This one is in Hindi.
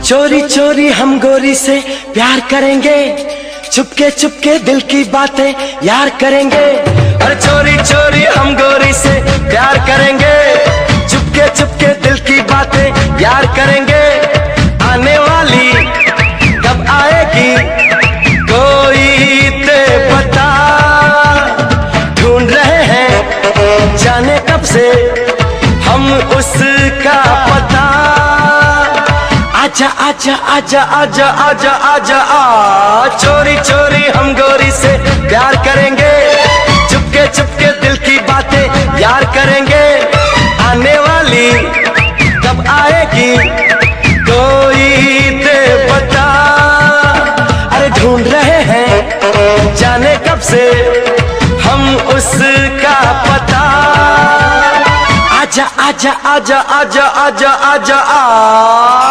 चोरी चोरी हम गोरी से प्यार करेंगे, चुपके चुपके दिल की बातें यार करेंगे। और चोरी चोरी हम गोरी से प्यार करेंगे, चुपके चुपके दिल की बातें यार करेंगे। आने वाली कब आएगी कोई ते बता, ढूंढ रहे हैं जाने कब से हम उसका पता। आजा आजा आजा आजा आजा आजा आ, चोरी चोरी हम गोरी से प्यार करेंगे, चुपके चुपके दिल की बातें यार करेंगे। आने वाली कब आएगी कोई दे बता, अरे ढूंढ रहे हैं जाने कब से हम उसका पता। आजा आजा आजा आजा आजा आजा आ